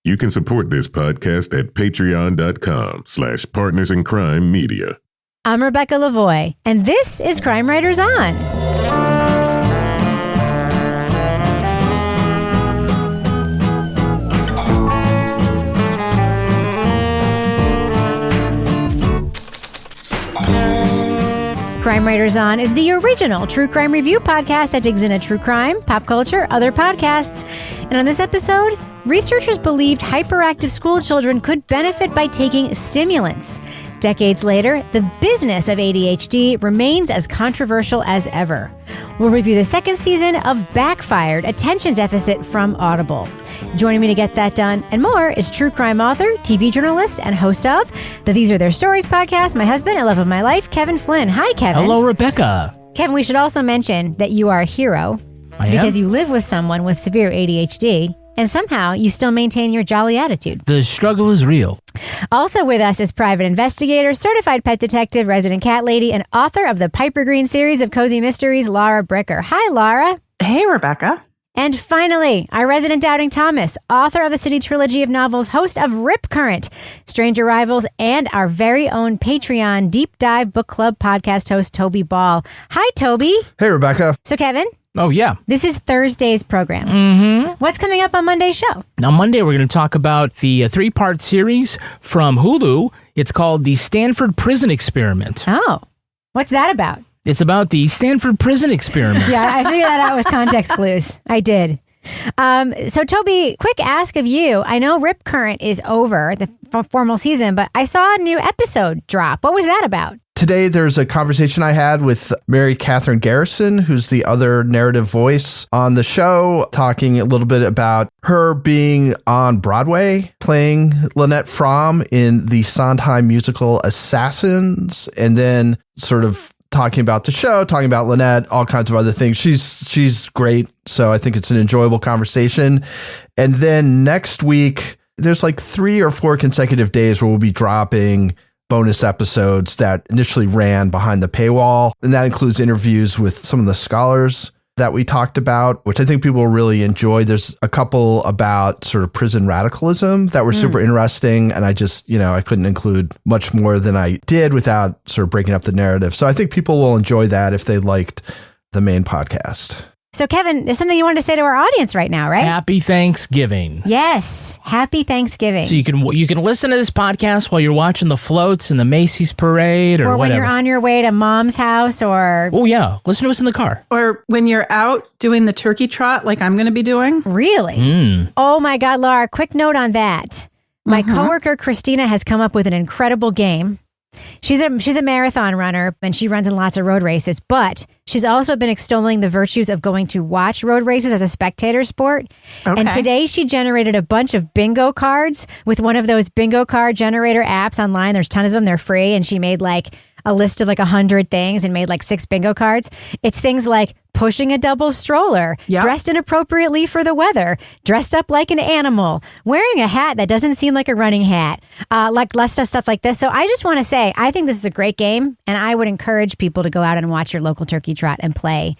You can support this podcast at patreon.com/partnersincrimemedia. I'm Rebecca Lavoie, and this is Crime Writers On. Crime Writers On is the original true crime review podcast that digs into true crime, pop culture, other podcasts. And on this episode, researchers believed hyperactive school children could benefit by taking stimulants. Decades later, the business of ADHD remains as controversial as ever. We'll review the second season of Backfired, Attention Deficit from Audible. Joining me to get that done and more is true crime author, TV journalist, and host of the These Are Their Stories podcast, my husband and love of my life, Kevin Flynn. Hi, Kevin. Hello, Rebecca. Kevin, we should also mention that you are a hero. I am? Because you live with someone with severe ADHD, and somehow you still maintain your jolly attitude. The struggle is real. Also with us is private investigator, certified pet detective, resident cat lady, and author of the Piper Green series of cozy mysteries, Laura Bricker. Hi, Laura. Hey, Rebecca. And finally, our resident doubting Thomas, author of a City trilogy of novels, host of Rip Current, Stranger Rivals, and our very own Patreon Deep Dive Book Club podcast host, Toby Ball. Hi, Toby. Hey, Rebecca. So, Kevin. Oh, yeah. This is Thursday's program. Mm-hmm. What's coming up on Monday's show? On Monday, we're going to talk about the three-part series from Hulu. It's called The Stanford Prison Experiment. Oh, what's that about? It's about the Stanford Prison Experiment. Yeah, I figured that out with context clues. I did. So, Toby, quick ask of you. I know Rip Current is over, the formal season, but I saw a new episode drop. What was that about? Today, there's a conversation I had with Mary Catherine Garrison, who's the other narrative voice on the show, talking a little bit about her being on Broadway, playing Lynette Fromm in the Sondheim musical Assassins, and then sort of talking about the show, talking about Lynette, all kinds of other things. She's great. So I think it's an enjoyable conversation. And then next week, there's like 3 or 4 consecutive days where we'll be dropping bonus episodes that initially ran behind the paywall. And that includes interviews with some of the scholars that we talked about, which I think people will really enjoy. There's a couple about sort of prison radicalism that were super interesting. And I just, I couldn't include much more than I did without sort of breaking up the narrative. So I think people will enjoy that if they liked the main podcast. So, Kevin, there's something you wanted to say to our audience right now, right? Happy Thanksgiving. Yes. Happy Thanksgiving. So you can listen to this podcast while you're watching the floats and the Macy's parade or whatever. Or when you're on your way to mom's house or... Oh, yeah. Listen to us in the car. Or when you're out doing the turkey trot like I'm going to be doing. Really? Oh, my God, Laura, quick note on that. My coworker, Christina, has come up with an incredible game. She's a marathon runner and she runs in lots of road races, but she's also been extolling the virtues of going to watch road races as a spectator sport. Okay. And today she generated a bunch of bingo cards with one of those bingo card generator apps online. There's tons of them. They're free. And she made like a list of like 100 things and made like 6 bingo cards. It's things like pushing a double stroller, dressed inappropriately for the weather, dressed up like an animal, wearing a hat that doesn't seem like a running hat, like less stuff like this. So I just want to say, I think this is a great game, and I would encourage people to go out and watch your local turkey trot and play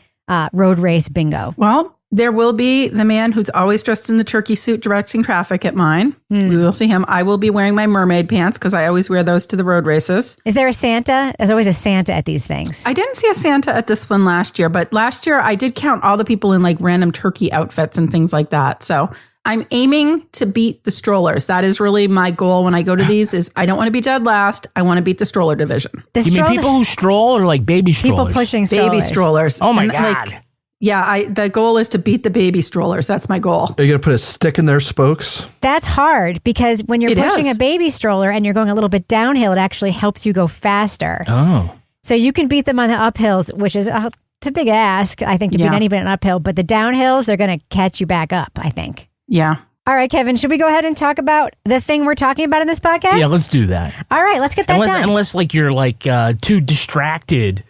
road race bingo. Well, there will be the man who's always dressed in the turkey suit directing traffic at mine. We will see him. I will be wearing my mermaid pants because I always wear those to the road races. Is there a Santa? There's always a Santa at these things. I didn't see a Santa at this one last year, but last year I did count all the people in like random turkey outfits and things like that. So I'm aiming to beat the strollers. That is really my goal when I go to these is I don't want to be dead last. I want to beat the stroller division. You mean people who stroll or like baby strollers? People pushing strollers. Baby strollers. Oh my God. The goal is to beat the baby strollers. That's my goal. Are you going to put a stick in their spokes? That's hard because when you're pushing a baby stroller and you're going a little bit downhill, it actually helps you go faster. Oh. So you can beat them on the uphills, which is it's a big ask, I think, to beat anybody on an uphill. But the downhills, they're going to catch you back up, I think. Yeah. All right, Kevin, should we go ahead and talk about the thing we're talking about in this podcast? Yeah, let's do that. All right, let's get that done. Unless like you're like too distracted.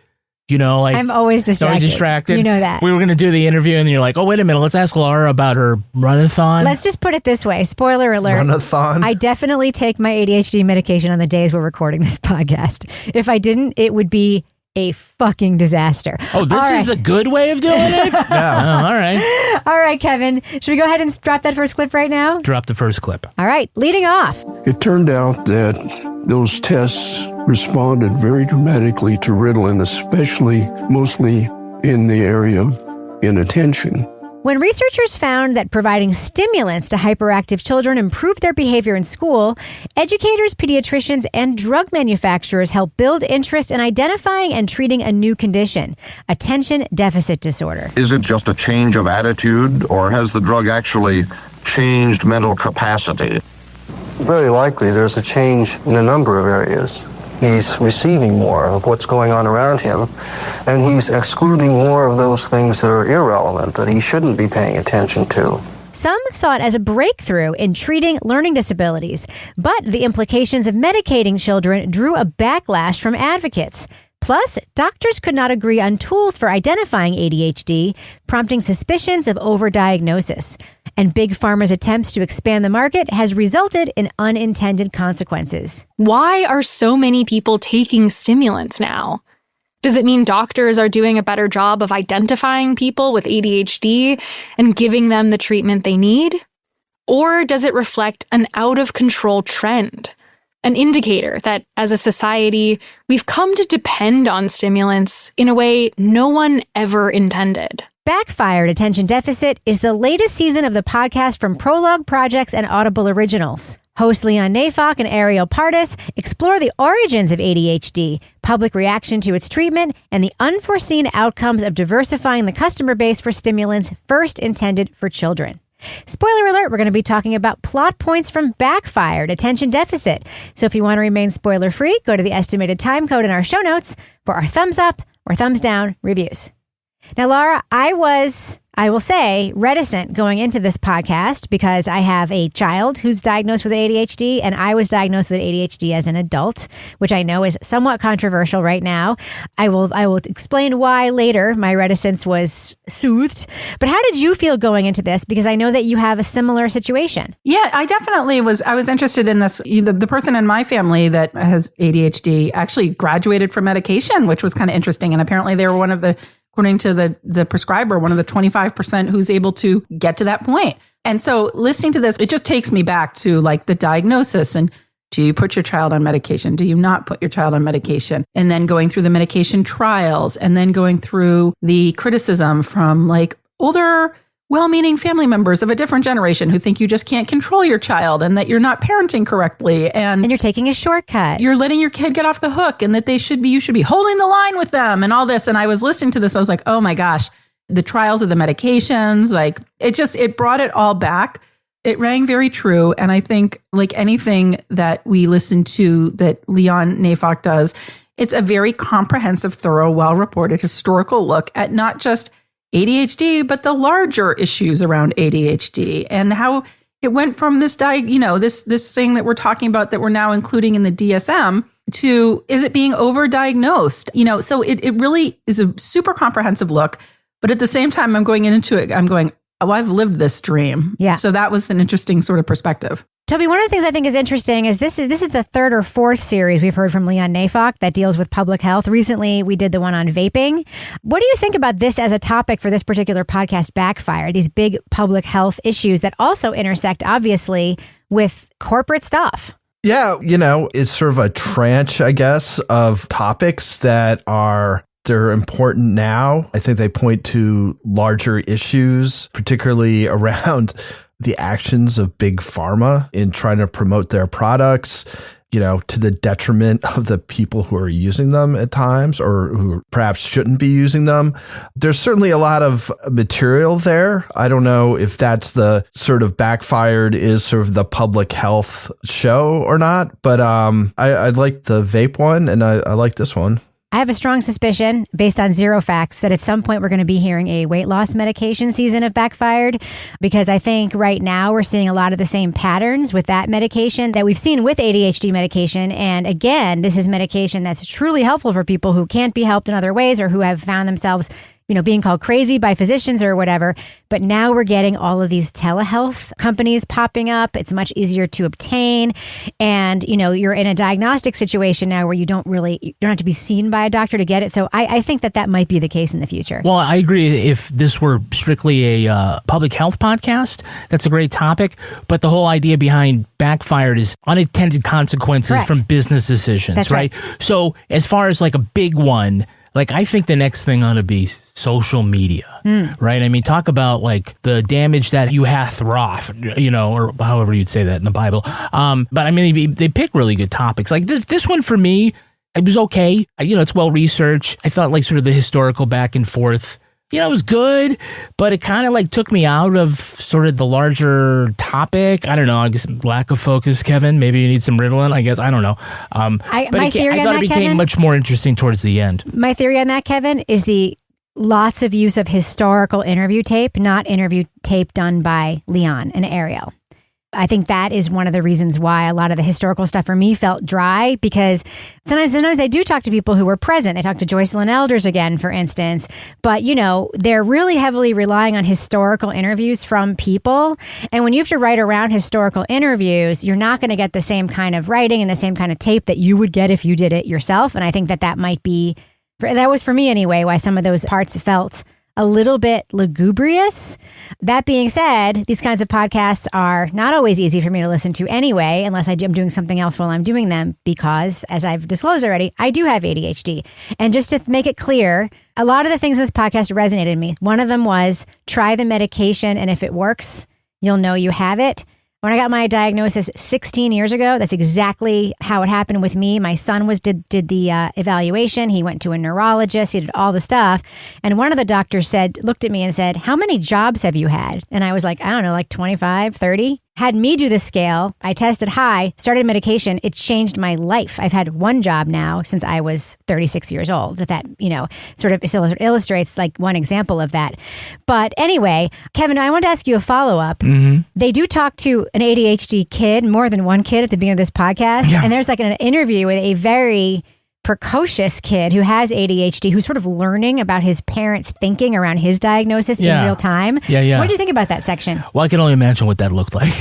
Like I'm always distracted. You know that. We were going to do the interview and you're like, oh, wait a minute. Let's ask Laura about her run-a-thon. Let's just put it this way. Spoiler alert. Run-a-thon. I definitely take my ADHD medication on the days we're recording this podcast. If I didn't, it would be a fucking disaster. Oh, this is the good way of doing it? Yeah. Oh, all right. All right, Kevin. Should we go ahead and drop that first clip right now? Drop the first clip. All right, leading off. It turned out that those tests responded very dramatically to Ritalin, mostly in the area of inattention. When researchers found that providing stimulants to hyperactive children improved their behavior in school, educators, pediatricians, and drug manufacturers helped build interest in identifying and treating a new condition, attention deficit disorder. Is it just a change of attitude, or has the drug actually changed mental capacity? Very likely there's a change in a number of areas. He's receiving more of what's going on around him, and he's excluding more of those things that are irrelevant, that he shouldn't be paying attention to. Some saw it as a breakthrough in treating learning disabilities, but the implications of medicating children drew a backlash from advocates. Plus, doctors could not agree on tools for identifying ADHD, prompting suspicions of overdiagnosis. And Big Pharma's attempts to expand the market has resulted in unintended consequences. Why are so many people taking stimulants now? Does it mean doctors are doing a better job of identifying people with ADHD and giving them the treatment they need? Or does it reflect an out-of-control trend? An indicator that, as a society, we've come to depend on stimulants in a way no one ever intended. Backfired Attention Deficit is the latest season of the podcast from Prologue Projects and Audible Originals. Hosts Leon Neyfakh and Arielle Pardes explore the origins of ADHD, public reaction to its treatment, and the unforeseen outcomes of diversifying the customer base for stimulants first intended for children. Spoiler alert, we're going to be talking about plot points from Backfired Attention Deficit. So if you want to remain spoiler-free, go to the estimated time code in our show notes for our thumbs up or thumbs down reviews. Now, Laura, I will say, reticent going into this podcast because I have a child who's diagnosed with ADHD, and I was diagnosed with ADHD as an adult, which I know is somewhat controversial right now. I will explain why later my reticence was soothed. But how did you feel going into this? Because I know that you have a similar situation. Yeah, I definitely was. I was interested in this. The person in my family that has ADHD actually graduated from medication, which was kind of interesting. And apparently they were one of the, according to the prescriber, one of the 25% who's able to get to that point. And so listening to this, it just takes me back to like the diagnosis and do you put your child on medication? Do you not put your child on medication? And then going through the medication trials and then going through the criticism from like older, well-meaning family members of a different generation who think you just can't control your child and that you're not parenting correctly. And you're taking a shortcut. You're letting your kid get off the hook and that you should be holding the line with them and all this. And I was listening to this. I was like, oh my gosh, the trials of the medications, like it brought it all back. It rang very true. And I think like anything that we listen to that Leon Neyfakh does, it's a very comprehensive, thorough, well-reported historical look at not just ADHD, but the larger issues around ADHD and how it went from this this thing that we're talking about that we're now including in the DSM to is it being overdiagnosed? So it really is a super comprehensive look. But at the same time, I'm going into it, I'm going, oh, I've lived this dream. Yeah. So that was an interesting sort of perspective. Toby, one of the things I think is interesting is this is the third or fourth series we've heard from Leon Neyfakh that deals with public health. Recently, we did the one on vaping. What do you think about this as a topic for this particular podcast, Backfire, these big public health issues that also intersect, obviously, with corporate stuff? Yeah, it's sort of a tranche, I guess, of topics that they're important now. I think they point to larger issues, particularly around the actions of Big Pharma in trying to promote their products, to the detriment of the people who are using them at times or who perhaps shouldn't be using them. There's certainly a lot of material there. I don't know if that's the sort of Backfired is sort of the public health show or not, but I like the vape one and I like this one. I have a strong suspicion, based on zero facts, that at some point we're going to be hearing a weight loss medication season of Backfired, because I think right now we're seeing a lot of the same patterns with that medication that we've seen with ADHD medication. And again, this is medication that's truly helpful for people who can't be helped in other ways or who have found themselves being called crazy by physicians or whatever. But now we're getting all of these telehealth companies popping up. It's much easier to obtain. And, you're in a diagnostic situation now where you don't have to be seen by a doctor to get it. So I think that might be the case in the future. Well, I agree. If this were strictly a public health podcast, that's a great topic. But the whole idea behind Backfired is unintended consequences Correct. from business decisions, That's right? So as far as like a big one, like I think the next thing ought to be social media, right? I mean, talk about like the damage that you hath wrought, or however you'd say that in the Bible. But I mean, they pick really good topics. Like this one for me, it was okay. It's well researched. I thought like sort of the historical back and forth, it was good, but it kind of like took me out of sort of the larger topic. I don't know. I guess lack of focus, Kevin. Maybe you need some Ritalin. I guess. I don't know. I thought it became much more interesting towards the end. My theory on that, Kevin, is the lots of use of historical interview tape, not interview tape done by Leon and Arielle. I think that is one of the reasons why a lot of the historical stuff for me felt dry, because sometimes they do talk to people who were present. They talk to Joycelyn Elders again, for instance, but they're really heavily relying on historical interviews from people. And when you have to write around historical interviews, you're not going to get the same kind of writing and the same kind of tape that you would get if you did it yourself. And I think that might be, that was for me anyway, why some of those parts felt a little bit lugubrious. That being said, these kinds of podcasts are not always easy for me to listen to anyway, unless I'm doing something else while I'm doing them, because as I've disclosed already, I do have ADHD. And just to make it clear, a lot of the things in this podcast resonated with me. One of them was try the medication, and if it works, you'll know you have it. When I got my diagnosis 16 years ago, that's exactly how it happened with me. My son did the evaluation. He went to a neurologist. He did all the stuff. And one of the doctors looked at me and said, "How many jobs have you had?" And I was like, I don't know, like 25, 30. Had me do the scale. I tested high, started medication. It changed my life. I've had one job now since I was 36 years old. If that, sort of illustrates like one example of that. But anyway, Kevin, I wanted to ask you a follow-up. Mm-hmm. They do talk to an ADHD kid, more than one kid at the beginning of this podcast. Yeah. And there's like an interview with a very precocious kid who has ADHD, who's sort of learning about his parents' thinking around his diagnosis in real time. Yeah. What do you think about that section? Well, I can only imagine what that looked like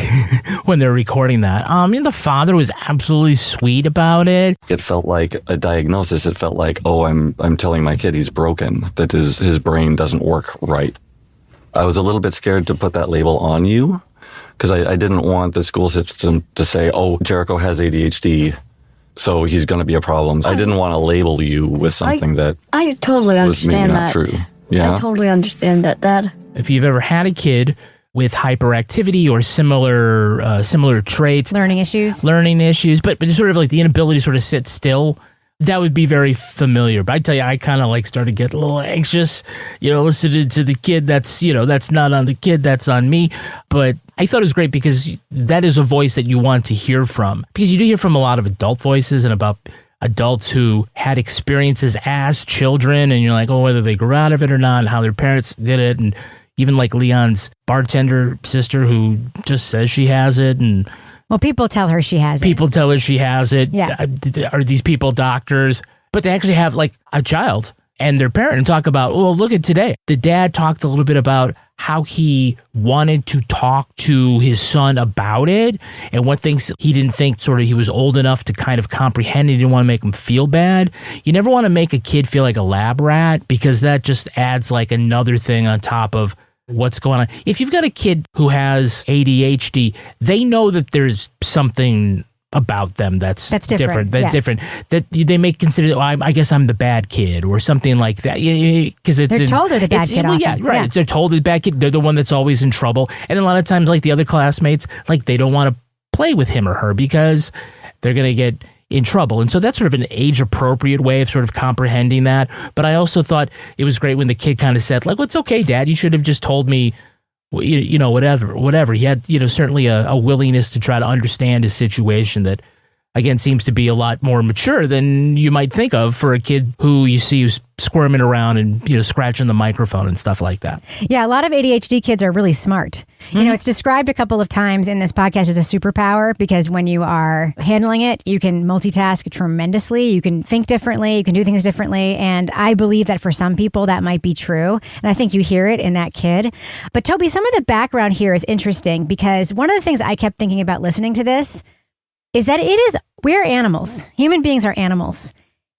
when they're recording that. The father was absolutely sweet about it. It felt like a diagnosis. It felt like, I'm telling my kid he's broken, that his brain doesn't work right. I was a little bit scared to put that label on you, because I didn't want the school system to say, Jericho has ADHD, so he's going to be a problem. I didn't want to label you with something that I totally understand was maybe not true. Yeah? I totally understand that. If you've ever had a kid with hyperactivity or similar traits, learning issues, but sort of like the inability to sort of sit still, that would be very familiar. But I tell you, I kind of like started to get a little anxious, listening to the kid. That's not on the kid, that's on me. But I thought it was great because that is a voice that you want to hear from. Because you do hear from a lot of adult voices and about adults who had experiences as children, and you're like, whether they grew out of it or not, and how their parents did it. And even like Leon's bartender sister who just says she has it. And well, people tell her she has it. People tell her she has it. Yeah. Are these people doctors? But to actually have like a child and their parent and talk about, look at today. The dad talked a little bit about how he wanted to talk to his son about it and what things he didn't think sort of he was old enough to kind of comprehend. He didn't want to make him feel bad. You never want to make a kid feel like a lab rat, because that just adds like another thing on top of what's going on. If you've got a kid who has ADHD, they know that there's something about them that's different. Different. That they may consider, I guess I'm the bad kid or something like that. Because they're told they're the bad kid. Yeah, right. Yeah. They're told they're the bad kid. They're the one that's always in trouble. And then a lot of times, like the other classmates, like they don't want to play with him or her because they're going to get in trouble. And so that's sort of an age-appropriate way of sort of comprehending that. But I also thought it was great when the kid kind of said, like, well, it's okay, Dad. You should have just told me, whatever. He had, certainly a willingness to try to understand his situation that again, seems to be a lot more mature than you might think of for a kid who you see who's squirming around and, scratching the microphone and stuff like that. Yeah, a lot of ADHD kids are really smart. It's described a couple of times in this podcast as a superpower because when you are handling it, you can multitask tremendously. You can think differently. You can do things differently. And I believe that for some people that might be true. And I think you hear it in that kid. But Toby, some of the background here is interesting because one of the things I kept thinking about listening to this is that we're animals. Human beings are animals.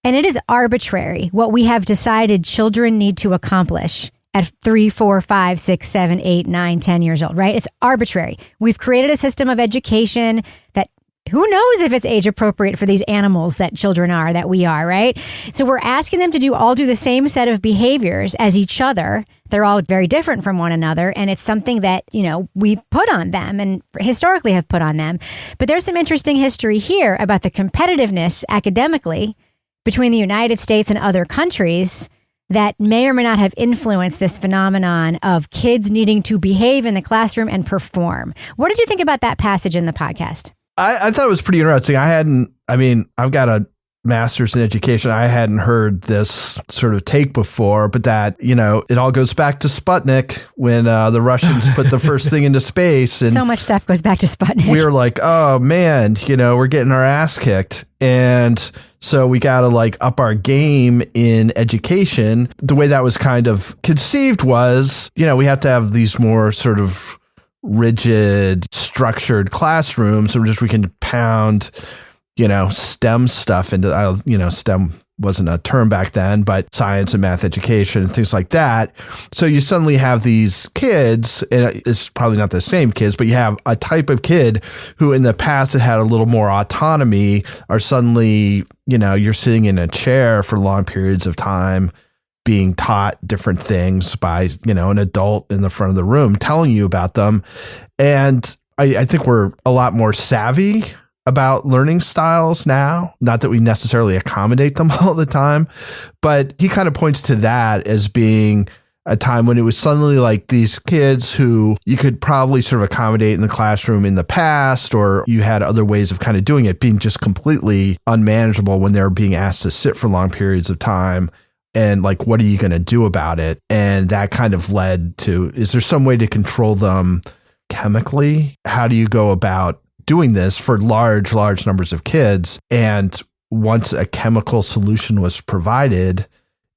And it is arbitrary what we have decided children need to accomplish at 3, 4, 5, 6, 7, 8, 9, 10 years old, right? It's arbitrary. We've created a system of education that who knows if it's age appropriate for these animals that children are, that we are, right? So we're asking them to do the same set of behaviors as each other. They're all very different from one another. And it's something that, we put on them and historically have put on them. But there's some interesting history here about the competitiveness academically between the United States and other countries that may or may not have influenced this phenomenon of kids needing to behave in the classroom and perform. What did you think about that passage in the podcast? I thought it was pretty interesting. I've got a master's in education. I hadn't heard this sort of take before, but that, it all goes back to Sputnik when the Russians put the first thing into space. And so much stuff goes back to Sputnik. We were like, oh man, we're getting our ass kicked. And so we got to up our game in education. The way that was kind of conceived was, we have to have these more sort of rigid, structured classrooms. So we can pound, STEM stuff into, STEM wasn't a term back then, but science and math education and things like that. So you suddenly have these kids, and it's probably not the same kids, but you have a type of kid who in the past had a little more autonomy are suddenly, you're sitting in a chair for long periods of time being taught different things by, an adult in the front of the room telling you about them. And I think we're a lot more savvy about learning styles now. Not that we necessarily accommodate them all the time, but he kind of points to that as being a time when it was suddenly these kids who you could probably sort of accommodate in the classroom in the past, or you had other ways of kind of doing it being just completely unmanageable when they're being asked to sit for long periods of time. And what are you going to do about it? And that kind of led to, is there some way to control them chemically? How do you go about doing this for large numbers of kids? And once a chemical solution was provided,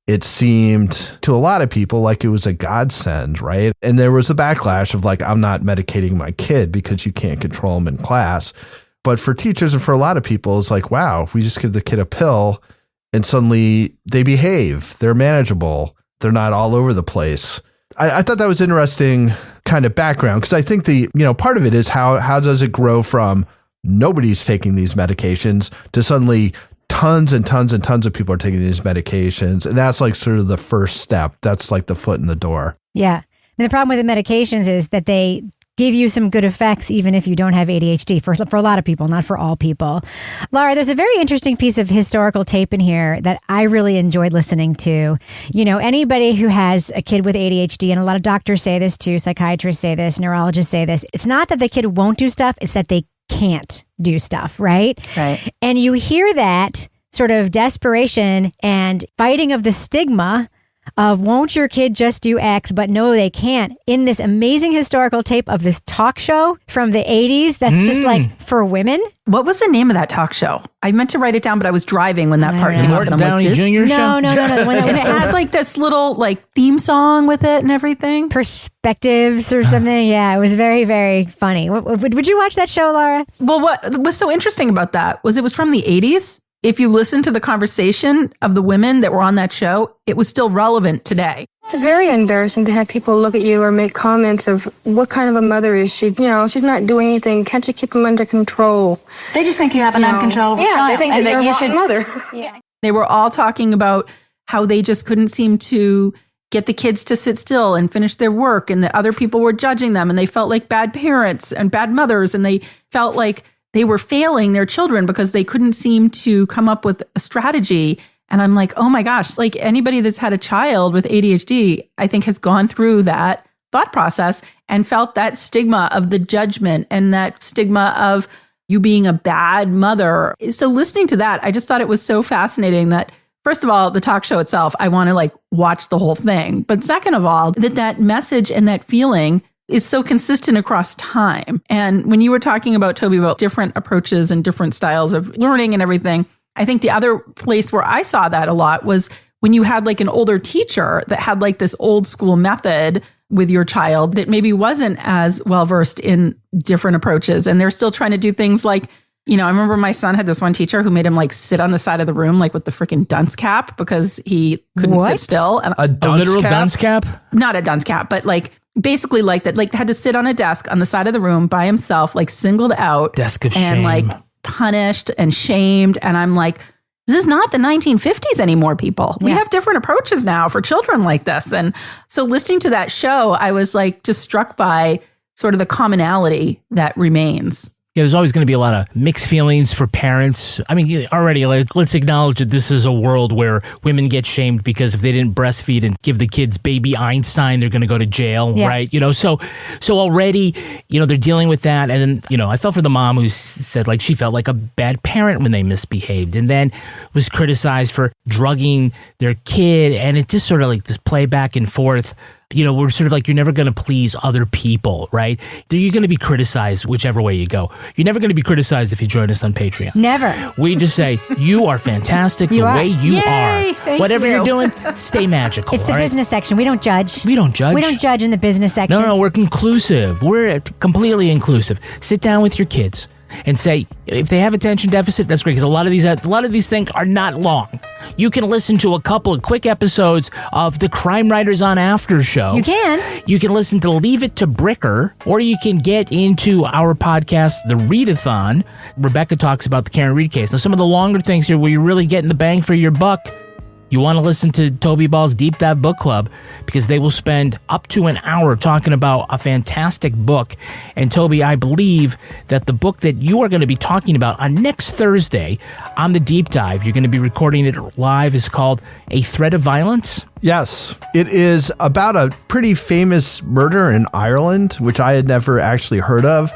it seemed to a lot of people like it was a godsend, right? And there was a backlash of I'm not medicating my kid because you can't control them in class. But for teachers and for a lot of people, it's wow, if we just give the kid a pill and suddenly they behave, they're manageable, they're not all over the place. I thought that was interesting kind of background, because I think part of it is how does it grow from nobody's taking these medications to suddenly tons and tons and tons of people are taking these medications. And that's sort of the first step. That's the foot in the door. Yeah. The problem with the medications is that they give you some good effects even if you don't have ADHD, for a lot of people, not for all people. Laura, there's a very interesting piece of historical tape in here that I really enjoyed listening to. Anybody who has a kid with ADHD, and a lot of doctors say this too, psychiatrists say this, neurologists say this, it's not that the kid won't do stuff, it's that they can't do stuff, right? Right. And you hear that sort of desperation and fighting of the stigma of won't your kid just do X, but no, they can't, in this amazing historical tape of this talk show from the 80s that's just for women. What was the name of that talk show? I meant to write it down, but I was driving when that part came up. Morton Downey Jr. show? No. The one that And it had this little theme song with it and everything. Perspectives or something. Yeah, it was very, very funny. Would you watch that show, Laura? Well, what was so interesting about that was it was from the 80s. If you listen to the conversation of the women that were on that show, it was still relevant today. It's very embarrassing to have people look at you or make comments of what kind of a mother is she? She's not doing anything. Can't you keep them under control? They just think you have an uncontrollable child. They think that you should mother. Yeah. They were all talking about how they just couldn't seem to get the kids to sit still and finish their work, and that other people were judging them, and they felt like bad parents and bad mothers, and they felt like they were failing their children because they couldn't seem to come up with a strategy. And I'm like, oh my gosh, anybody that's had a child with ADHD, I think has gone through that thought process and felt that stigma of the judgment and that stigma of you being a bad mother. So listening to that, I just thought it was so fascinating that, first of all, the talk show itself, I want to like watch the whole thing. But second of all, that message and that feeling is so consistent across time. And when you were talking about, Toby, about different approaches and different styles of learning and everything, I think the other place where I saw that a lot was when you had like an older teacher that had like this old school method with your child that maybe wasn't as well versed in different approaches. And they're still trying to do things like, I remember my son had this one teacher who made him like sit on the side of the room, like with the freaking dunce cap because he couldn't sit still. And a literal dunce cap? Not a dunce cap, but like basically like that, like had to sit on a desk on the side of the room by himself, like singled out. Desk of and shame. Like punished and shamed. And I'm like, this is not the 1950s anymore, people. We have different approaches now for children like this. And so listening to that show, I was like just struck by sort of the commonality that remains. Yeah, there's always going to be a lot of mixed feelings for parents. I mean, already, let's acknowledge that this is a world where women get shamed because if they didn't breastfeed and give the kids baby Einstein, they're going to go to jail, right? So already, they're dealing with that. And then, I felt for the mom who said, like, she felt like a bad parent when they misbehaved and then was criticized for drugging their kid. And it just sort of like this play back and forth. We're sort of like, you're never going to please other people, right? You're going to be criticized whichever way you go. You're never going to be criticized if you join us on Patreon. Never. We just say, you are fantastic the way you are. Whatever you're doing, stay magical. It's the business section. We don't judge. We don't judge. We don't judge in the business section. No, we're inclusive. We're completely inclusive. Sit down with your kids and say, if they have attention deficit, that's great, because a lot of these things are not long. You can listen to a couple of quick episodes of the Crime Writers on After show. You can. You can listen to Leave It to Bricker, or you can get into our podcast, The Readathon. Rebecca talks about the Karen Reed case. Now, some of the longer things here where you're really getting the bang for your buck, you want to listen to Toby Ball's Deep Dive Book Club because they will spend up to an hour talking about a fantastic book. And Toby, I believe that the book that you are going to be talking about on next Thursday on the Deep Dive, you're going to be recording it live, is called A Threat of Violence. Yes, it is about a pretty famous murder in Ireland, which I had never actually heard of.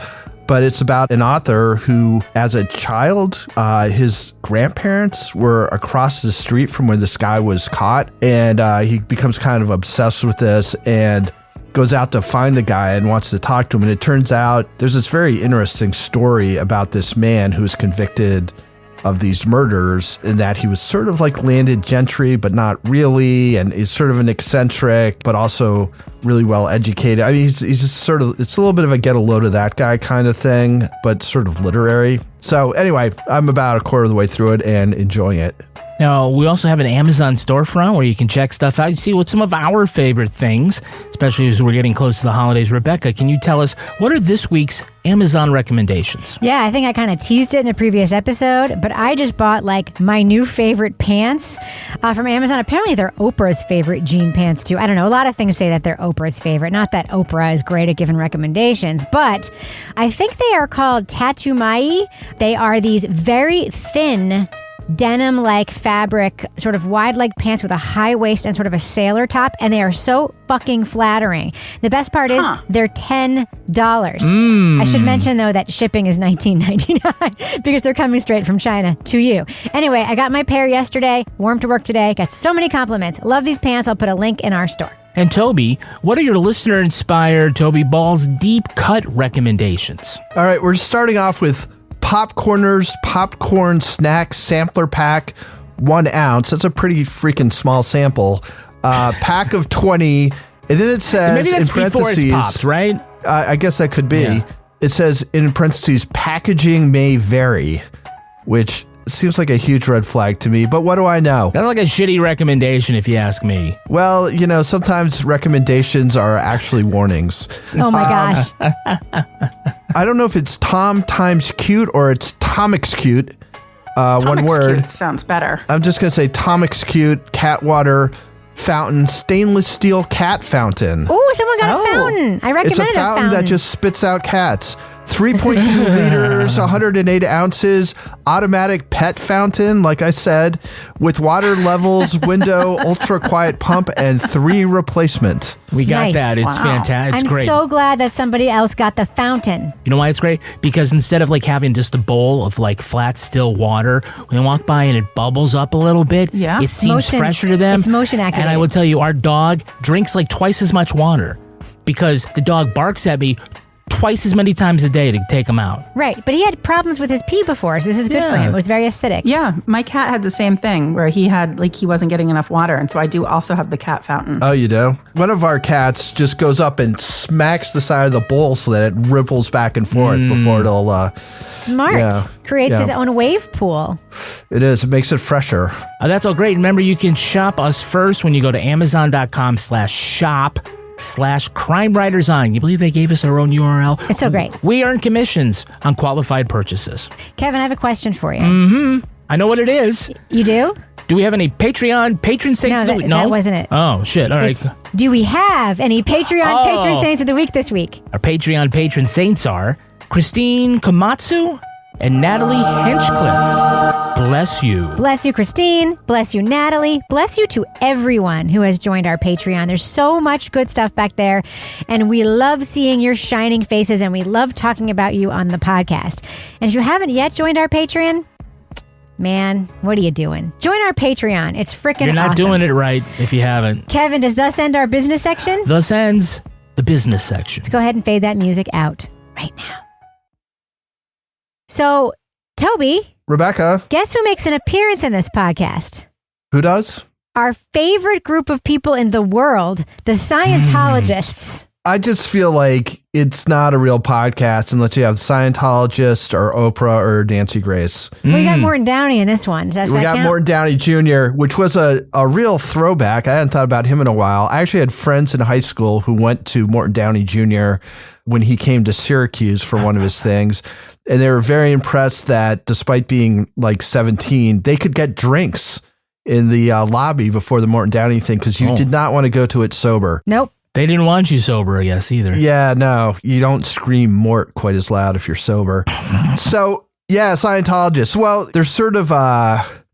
But it's about an author who, as a child, his grandparents were across the street from where this guy was caught. And he becomes kind of obsessed with this and goes out to find the guy and wants to talk to him. And it turns out there's this very interesting story about this man who's convicted of these murders, in that he was sort of like landed gentry, but not really. And he's sort of an eccentric, but also really well educated. I mean, he's just sort of, it's a little bit of a get a load of that guy kind of thing, but sort of literary. So anyway, I'm about a quarter of the way through it and enjoying it. Now, we also have an Amazon storefront where you can check stuff out. You see what some of our favorite things, especially as we're getting close to the holidays. Rebecca, can you tell us what are this week's Amazon recommendations? Yeah, I think I kind of teased it in a previous episode, but I just bought like my new favorite pants from Amazon. Apparently they're Oprah's favorite jean pants too. I don't know. A lot of things say that they're Oprah's favorite. Not that Oprah is great at giving recommendations, but I think they are called Tattoo Mai. They are these very thin denim-like fabric, sort of wide-leg pants with a high waist and sort of a sailor top, and they are so fucking flattering. The best part is they're $10. I should mention, though, that shipping is $19.99 because they're coming straight from China to you. Anyway, I got my pair yesterday, wore them to work today, got so many compliments. Love these pants. I'll put a link in our store. And Toby, what are your listener-inspired Toby Ball's deep cut recommendations? All right, we're starting off with Popcorners Popcorn Snack Sampler Pack, 1 ounce. That's a pretty freaking small sample. Pack of 20. And then it says, maybe that's in parentheses, before it's popped, right? I guess that could be. Yeah. It says, in parentheses, packaging may vary, which seems like a huge red flag to me, but what do I know? That's like a shitty recommendation, if you ask me. Well, you know, sometimes recommendations are actually warnings. Oh my gosh. I don't know if it's Tom times cute or it's Tomix cute. One word. Cute sounds better. I'm just going to say Tomix cute, cat water, fountain, stainless steel cat fountain. Oh, someone got a fountain. I recommended It's a fountain that just spits out cats. 3.2 liters, 108 ounces, automatic pet fountain, like I said, with water levels, window, ultra quiet pump, and 3 replacement. We got Nice. that. It's fantastic. It's I'm great. so glad that somebody else got the fountain. You know why it's great? Because instead of like having just a bowl of like flat, still water, when they walk by and it bubbles up a little bit, it seems Motion- fresher to them. it's motion activated. And I will tell you, our dog drinks like twice as much water because the dog barks at me twice as many times a day to take him out. Right, but he had problems with his pee before, so this is good for him. It was very acidic. Yeah, my cat had the same thing where he wasn't getting enough water, and so I do also have the cat fountain. Oh, you do? One of our cats just goes up and smacks the side of the bowl so that it ripples back and forth before it'll... Smart. Creates his own wave pool. It is. It makes it fresher. That's all great. Remember, you can shop us first when you go to amazon.com/shop/Crime Writers On. You believe they gave us our own URL? It's so great. We earn commissions on qualified purchases. Kevin, I have a question for you. I know what it is. You do? Do we have any Patreon patron saints? No, that wasn't it. Oh, shit. All right. It's, do we have any Patreon patron saints of the week this week? Our Patreon patron saints are Christine Komatsu and Natalie Hinchcliffe. Bless you. Bless you, Christine. Bless you, Natalie. Bless you to everyone who has joined our Patreon. There's so much good stuff back there, and we love seeing your shining faces, and we love talking about you on the podcast. And if you haven't yet joined our Patreon, man, what are you doing? Join our Patreon. It's freaking awesome. You're not doing it right if you haven't. Kevin, does thus end our business section? Thus ends the business section. Let's go ahead and fade that music out right now. So, Toby. Rebecca. Guess who makes an appearance in this podcast? Who does? Our favorite group of people in the world, the Scientologists. I just feel like it's not a real podcast unless you have Scientologist or Oprah or Nancy Grace. We got Morton Downey in this one. Does We that got count? Morton Downey Jr., which was a real throwback. I hadn't thought about him in a while. I actually had friends in high school who went to Morton Downey Jr. when he came to Syracuse for one of his things. And they were very impressed that despite being like 17, they could get drinks in the lobby before the Morton Downey thing because you did not want to go to it sober. Nope. They didn't want you sober, I guess, either. Yeah, no. You don't scream Mort quite as loud if you're sober. So, yeah, Scientologists. Well, they're sort of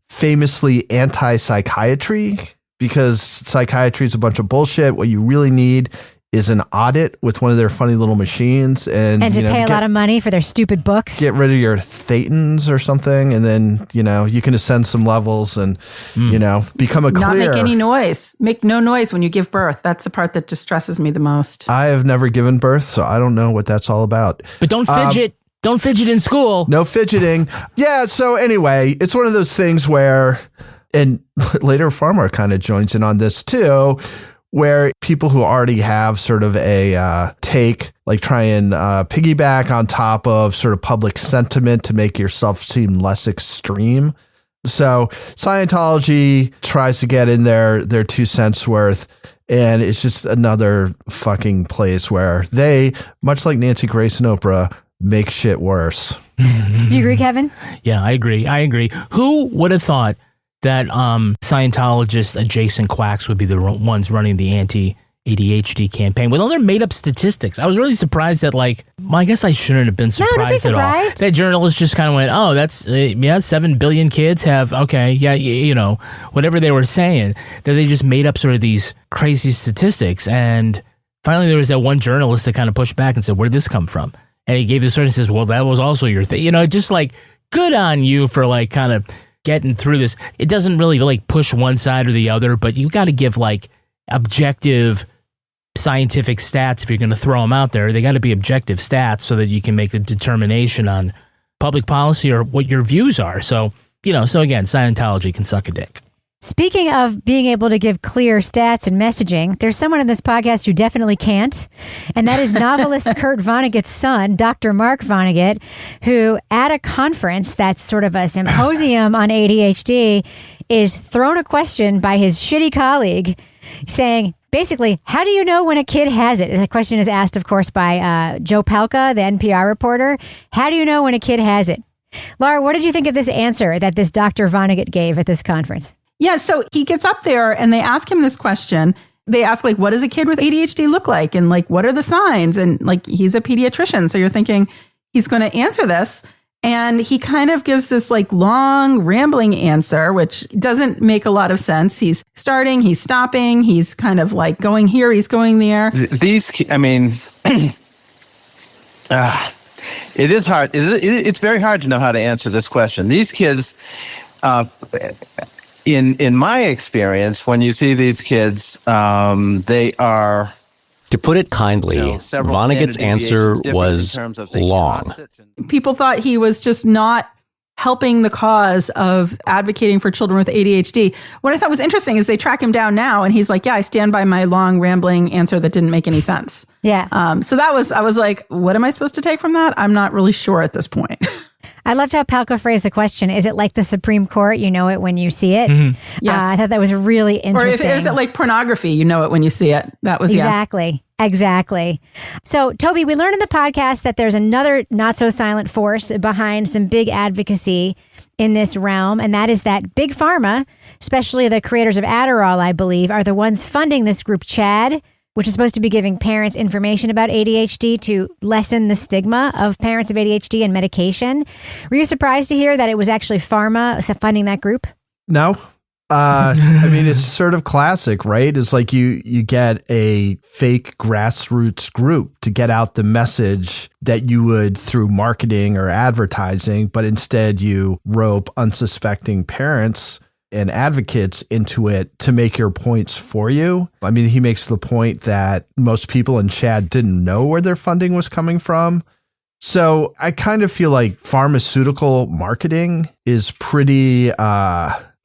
famously anti-psychiatry because psychiatry is a bunch of bullshit. What you really need is an audit with one of their funny little machines. And to pay a lot of money for their stupid books. Get rid of your thetans or something. And then, you can ascend some levels and, become a clear. Not make any noise. Make no noise when you give birth. That's the part that distresses me the most. I have never given birth, so I don't know what that's all about. But don't fidget. Don't fidget in school. No fidgeting. Yeah. So anyway, it's one of those things where, and later Pharma kind of joins in on this too, where people who already have sort of a take, like try and piggyback on top of sort of public sentiment to make yourself seem less extreme. So Scientology tries to get in their 2 cents worth, and it's just another fucking place where they, much like Nancy Grace and Oprah, make shit worse. Do you agree, Kevin? Yeah, I agree. Who would have thought that Scientologist adjacent quacks would be the ones running the anti-ADHD campaign with all their made-up statistics? I was really surprised that, I guess I shouldn't have been surprised, don't be surprised. at all. That journalist just kind of went, oh, that's, 7 billion kids have, whatever they were saying, that they just made up sort of these crazy statistics. And finally there was that one journalist that kind of pushed back and said, where did this come from? And he gave this sort of says, well, that was also your thing. Just good on you for kind of getting through this. It doesn't really push one side or the other, but you got to give objective scientific stats if you're going to throw them out there. They got to be objective stats so that you can make a determination on public policy or what your views are. So again, Scientology can suck a dick. Speaking of being able to give clear stats and messaging, there's someone in this podcast who definitely can't, and that is novelist Kurt Vonnegut's son, Dr. Mark Vonnegut, who at a conference that's sort of a symposium on ADHD is thrown a question by his shitty colleague saying, basically, how do you know when a kid has it? The question is asked, of course, by Joe Palca, the NPR reporter. How do you know when a kid has it? Laura, what did you think of this answer that this Dr. Vonnegut gave at this conference? Yeah, so he gets up there and they ask him this question. They ask, what does a kid with ADHD look like? And what are the signs? And he's a pediatrician. So you're thinking he's going to answer this. And he kind of gives this like long rambling answer, which doesn't make a lot of sense. He's starting, he's stopping, he's kind of like going here, he's going there. It is hard. It's very hard to know how to answer this question. These kids, in my experience, when you see these kids, they are... To put it kindly, Vonnegut's answer was long. People thought he was just not helping the cause of advocating for children with ADHD. What I thought was interesting is they track him down now and he's like, yeah, I stand by my long rambling answer that didn't make any sense. Yeah. So I was like, what am I supposed to take from that? I'm not really sure at this point. I loved how Palco phrased the question. Is it like the Supreme Court? You know it when you see it? Mm-hmm. Yes. I thought that was really interesting. Or is it like pornography? You know it when you see it. That was, Exactly. So, Toby, we learned in the podcast that there's another not so silent force behind some big advocacy in this realm, and that is that Big Pharma, especially the creators of Adderall, I believe, are the ones funding this group, CHAD, which is supposed to be giving parents information about ADHD to lessen the stigma of parents of ADHD and medication. Were you surprised to hear that it was actually Pharma funding that group? No. It's sort of classic, right? It's like you get a fake grassroots group to get out the message that you would through marketing or advertising, but instead you rope unsuspecting parents and advocates into it to make your points for you. I mean, he makes the point that most people in CHAD didn't know where their funding was coming from. So I kind of feel like pharmaceutical marketing is pretty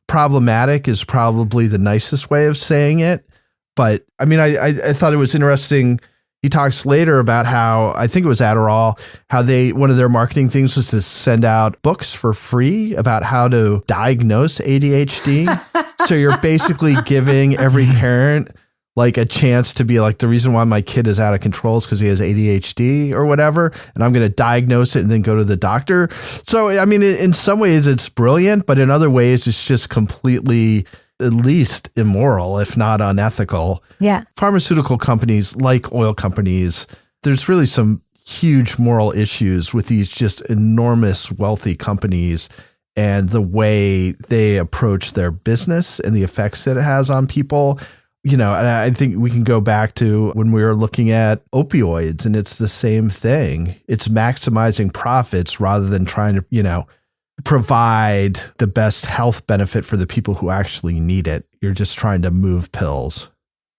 problematic is probably the nicest way of saying it. But I mean, I thought it was interesting. He talks later about how, I think it was Adderall, how one of their marketing things was to send out books for free about how to diagnose ADHD. So you're basically giving every parent like a chance to be like, the reason why my kid is out of control is because he has ADHD or whatever, and I'm going to diagnose it and then go to the doctor. So, I mean, in some ways it's brilliant, but in other ways it's just completely, at least immoral, if not unethical. Yeah. Pharmaceutical companies, like oil companies, there's really some huge moral issues with these just enormous wealthy companies and the way they approach their business and the effects that it has on people. You know, and I think we can go back to when we were looking at opioids, and it's the same thing. It's maximizing profits rather than trying to, provide the best health benefit for the people who actually need it. You're just trying to move pills.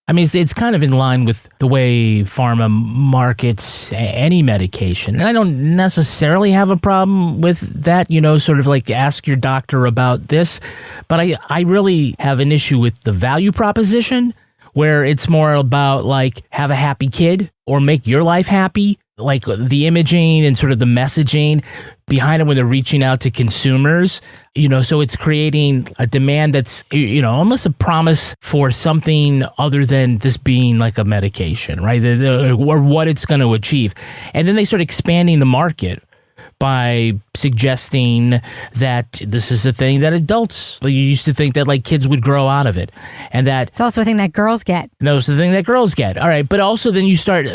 I mean, it's kind of in line with the way pharma markets any medication. And I don't necessarily have a problem with that, sort of like ask your doctor about this. But I really have an issue with the value proposition, where it's more about like have a happy kid or make your life happy. Like the imaging and sort of the messaging behind it when they're reaching out to consumers, so it's creating a demand that's, almost a promise for something other than this being like a medication, right? Or what it's going to achieve. And then they start expanding the market by suggesting that this is a thing that adults, you used to think that like kids would grow out of it. And that it's also a thing that girls get. No, it's the thing that girls get. All right. But also then you start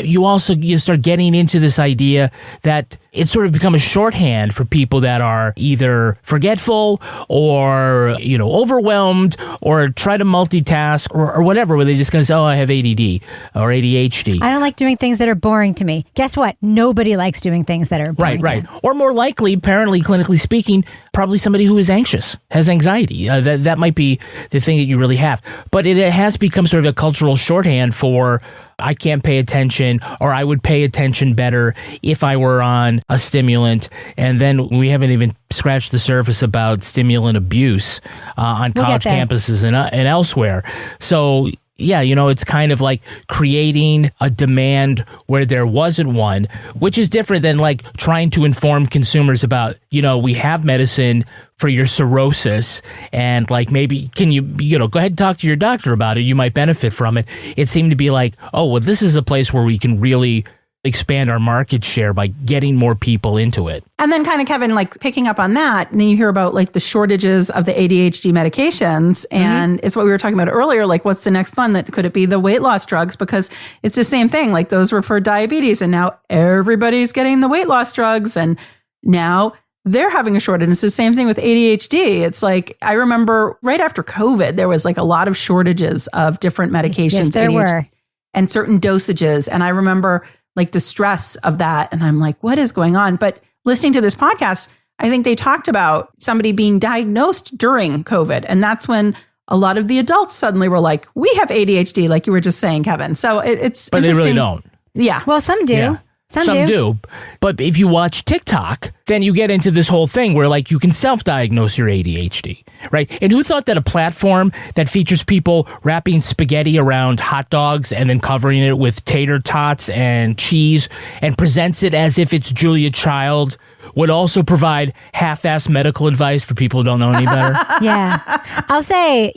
getting into this idea that it's sort of become a shorthand for people that are either forgetful or, overwhelmed or try to multitask or whatever, where they're just going to say, oh, I have ADD or ADHD. I don't like doing things that are boring to me. Guess what? Nobody likes doing things that are boring. Right. Or more likely, apparently, clinically speaking, probably somebody who is anxious, has anxiety. That might be the thing that you really have. But it has become sort of a cultural shorthand for I can't pay attention, or I would pay attention better if I were on a stimulant. And then we haven't even scratched the surface about stimulant abuse on college campuses and elsewhere. So, yeah, it's kind of like creating a demand where there wasn't one, which is different than like trying to inform consumers about, we have medicine for your cirrhosis, and like maybe can you go ahead and talk to your doctor about it, you might benefit from it. It seemed to be like, oh well, this is a place where we can really expand our market share by getting more people into it. And then kind of, Kevin, like picking up on that, and then you hear about like the shortages of the ADHD medications. And it's what we were talking about earlier. Like, what's the next one? Could it be the weight loss drugs? Because it's the same thing. Like those were for diabetes, and now everybody's getting the weight loss drugs. And now they're having a shortage. And it's the same thing with ADHD. It's like, I remember right after COVID, there was like a lot of shortages of different medications. Yes, there were. And certain dosages. And I remember like the stress of that. And I'm like, what is going on? But listening to this podcast, I think they talked about somebody being diagnosed during COVID. And that's when a lot of the adults suddenly were like, we have ADHD, like you were just saying, Kevin. So it's But they really don't. Yeah. Well, some do. Yeah. Some do. But if you watch TikTok, then you get into this whole thing where like you can self-diagnose your ADHD, right? And who thought that a platform that features people wrapping spaghetti around hot dogs and then covering it with tater tots and cheese and presents it as if it's Julia Child would also provide half-assed medical advice for people who don't know any better? Yeah. I'll say,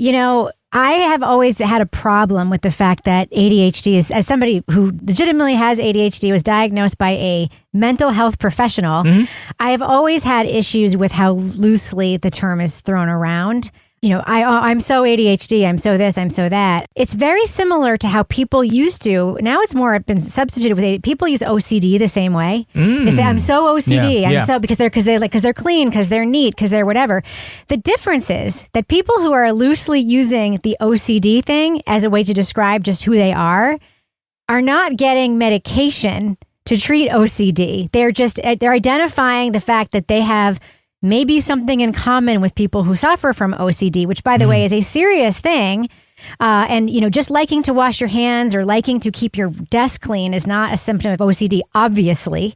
I have always had a problem with the fact that ADHD is, as somebody who legitimately has ADHD, was diagnosed by a mental health professional. I have always had issues with how loosely the term is thrown around. I'm so ADHD, I'm so this, I'm so that. It's very similar to how people used to. Now it's more been substituted with people use OCD the same way. They say, I'm so OCD. I'm so because they're clean, because they're neat, because they're whatever. The difference is that people who are loosely using the OCD thing as a way to describe just who they are not getting medication to treat OCD. They're identifying the fact that they have maybe something in common with people who suffer from OCD, which, by the way, is a serious thing. And, just liking to wash your hands or liking to keep your desk clean is not a symptom of OCD, obviously.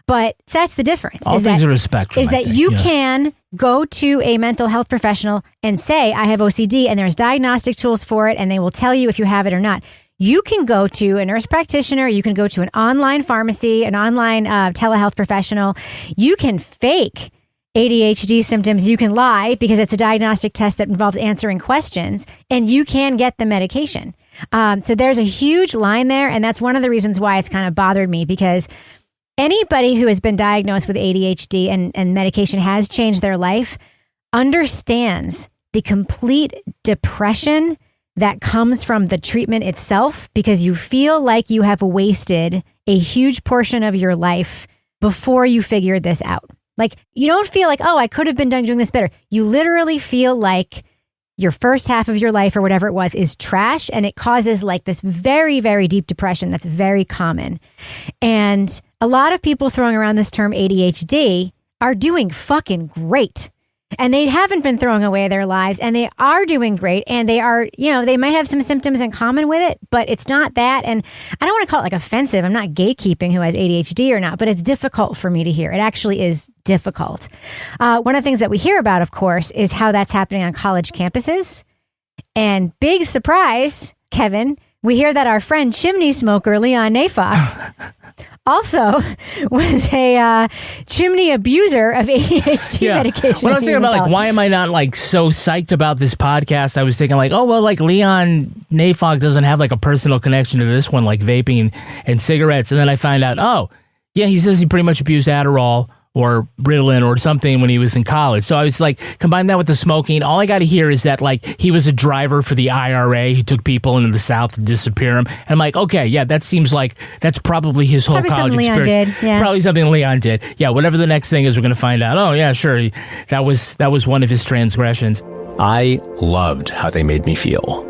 But that's the difference. All things are a spectrum. Is that you can go to a mental health professional and say, I have OCD, and there's diagnostic tools for it, and they will tell you if you have it or not. You can go to a nurse practitioner. You can go to an online pharmacy, an online telehealth professional. You can fake ADHD symptoms. You can lie because it's a diagnostic test that involves answering questions, and you can get the medication. So there's a huge line there, and that's one of the reasons why it's kind of bothered me, because anybody who has been diagnosed with ADHD and medication has changed their life understands the complete depression that comes from the treatment itself, because you feel like you have wasted a huge portion of your life before you figured this out. Like, you don't feel like, oh, I could have been doing this better. You literally feel like your first half of your life or whatever it was is trash, and it causes like this very, very deep depression that's very common. And a lot of people throwing around this term ADHD are doing fucking great. And they haven't been throwing away their lives, and they are doing great, and they are, they might have some symptoms in common with it, but it's not that. And I don't want to call it like offensive. I'm not gatekeeping who has ADHD or not, but it's difficult for me to hear. It actually is difficult. One of the things that we hear about, of course, is how that's happening on college campuses. And big surprise, Kevin, we hear that our friend chimney smoker, Leon Neyfakh, also was a chimney abuser of ADHD medication. When I was thinking about why am I not like so psyched about this podcast, I was thinking like, oh, well, like Leon Neyfakh doesn't have like a personal connection to this one, like vaping and cigarettes. And then I find out, oh, yeah, he says he pretty much abused Adderall or Ritalin or something when he was in college. So I was like, combine that with the smoking. All I got to hear is that like he was a driver for the IRA who took people into the South to disappear them. And I'm like, okay, yeah, that seems like that's probably his whole college experience. Leon did, yeah. Probably something Leon did. Yeah, whatever the next thing is, we're going to find out. Oh, yeah, sure. That was one of his transgressions. I loved how they made me feel.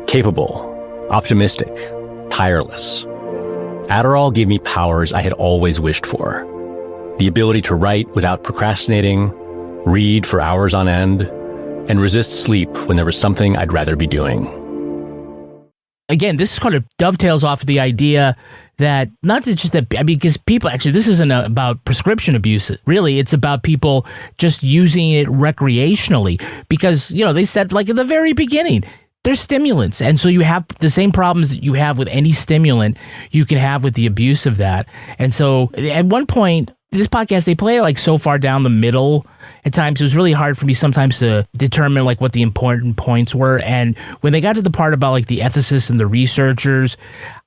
Capable, optimistic, tireless. Adderall gave me powers I had always wished for. The ability to write without procrastinating, read for hours on end, and resist sleep when there was something I'd rather be doing. Again, this kind of dovetails off of the idea that not just that, because people actually, this isn't about prescription abuse. Really, it's about people just using it recreationally because, they said like at the very beginning, they're stimulants. And so you have the same problems that you have with any stimulant you can have with the abuse of that. And so at one point, this podcast, they play like so far down the middle at times. It was really hard for me sometimes to determine like what the important points were. And when they got to the part about like the ethicists and the researchers,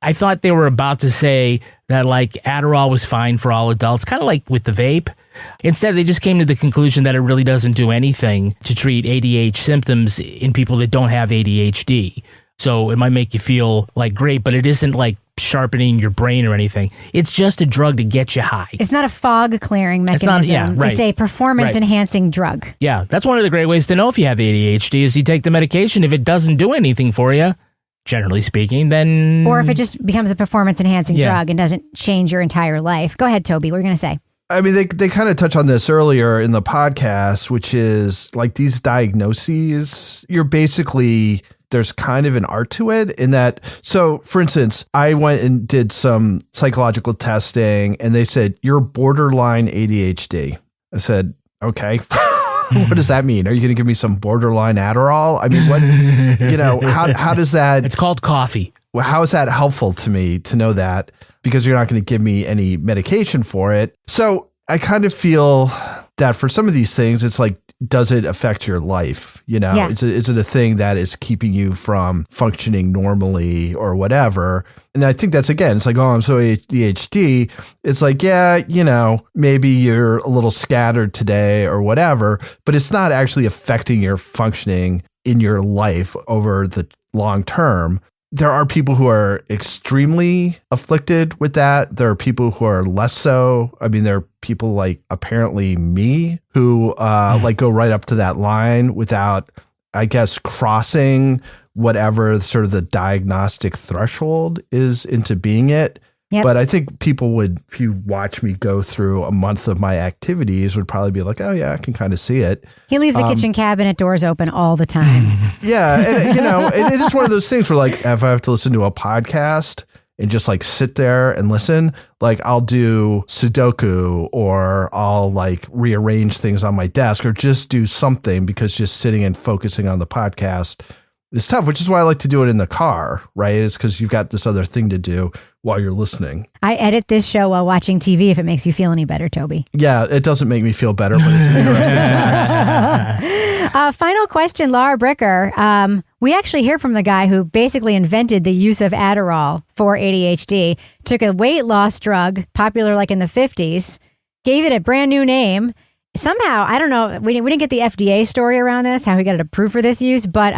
I thought they were about to say that like Adderall was fine for all adults, kind of like with the vape. Instead, they just came to the conclusion that it really doesn't do anything to treat ADHD symptoms in people that don't have ADHD. So it might make you feel like great, but it isn't like sharpening your brain or anything. It's just a drug to get you high. It's not a fog clearing mechanism. It's a performance enhancing drug. Yeah, that's one of the great ways to know if you have ADHD is you take the medication. If it doesn't do anything for you, generally speaking, then... Or if it just becomes a performance enhancing drug and doesn't change your entire life. Go ahead, Toby. What are you going to say? I mean, they kind of touch on this earlier in the podcast, which is like these diagnoses, you're basically... There's kind of an art to it in that. So, for instance, I went and did some psychological testing and they said, you're borderline ADHD. I said, okay, what does that mean? Are you going to give me some borderline Adderall? I mean, what, how does that? It's called coffee. Well, how is that helpful to me to know that? Because you're not going to give me any medication for it. So I kind of feel that for some of these things, it's like, does it affect your life? Is it a thing that is keeping you from functioning normally or whatever? And I think that's, again, it's like, oh, I'm so ADHD. It's like, yeah, maybe you're a little scattered today or whatever, but it's not actually affecting your functioning in your life over the long term. There are people who are extremely afflicted with that. There are people who are less so. I mean, there are people like apparently me who like go right up to that line without, I guess, crossing whatever sort of the diagnostic threshold is into being it. Yep. But I think people would, if you watch me go through a month of my activities, would probably be like, oh, yeah, I can kind of see it. He leaves the kitchen cabinet doors open all the time. Yeah. And, it is one of those things where, like, if I have to listen to a podcast and just like sit there and listen, like I'll do Sudoku or I'll like rearrange things on my desk or just do something because just sitting and focusing on the podcast is tough, which is why I like to do it in the car, right? It's because you've got this other thing to do while you're listening. I edit this show while watching TV if it makes you feel any better, Toby. Yeah, it doesn't make me feel better, but it's an interesting fact. Final question, Laura Bricker. We actually hear from the guy who basically invented the use of Adderall for ADHD, took a weight loss drug, popular like in the 50s, gave it a brand new name. Somehow, I don't know, we didn't get the FDA story around this, how he got it approved for this use, but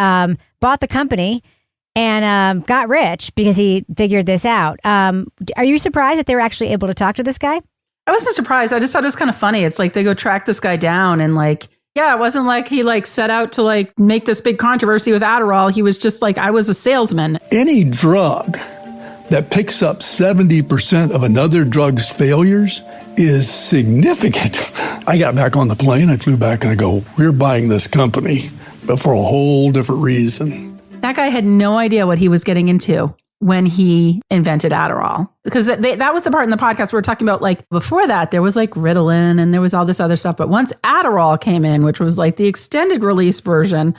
bought the company and got rich because he figured this out. Are you surprised that they were actually able to talk to this guy? I wasn't surprised. I just thought it was kind of funny. It's like they go track this guy down and like, yeah, it wasn't like he like set out to like make this big controversy with Adderall. He was just like, I was a salesman. Any drug that picks up 70% of another drug's failures is significant. I got back on the plane, I flew back and I go, we're buying this company, but for a whole different reason. That guy had no idea what he was getting into when he invented Adderall. Because that was the part in the podcast we were talking about, like before that, there was like Ritalin and there was all this other stuff. But once Adderall came in, which was like the extended release version,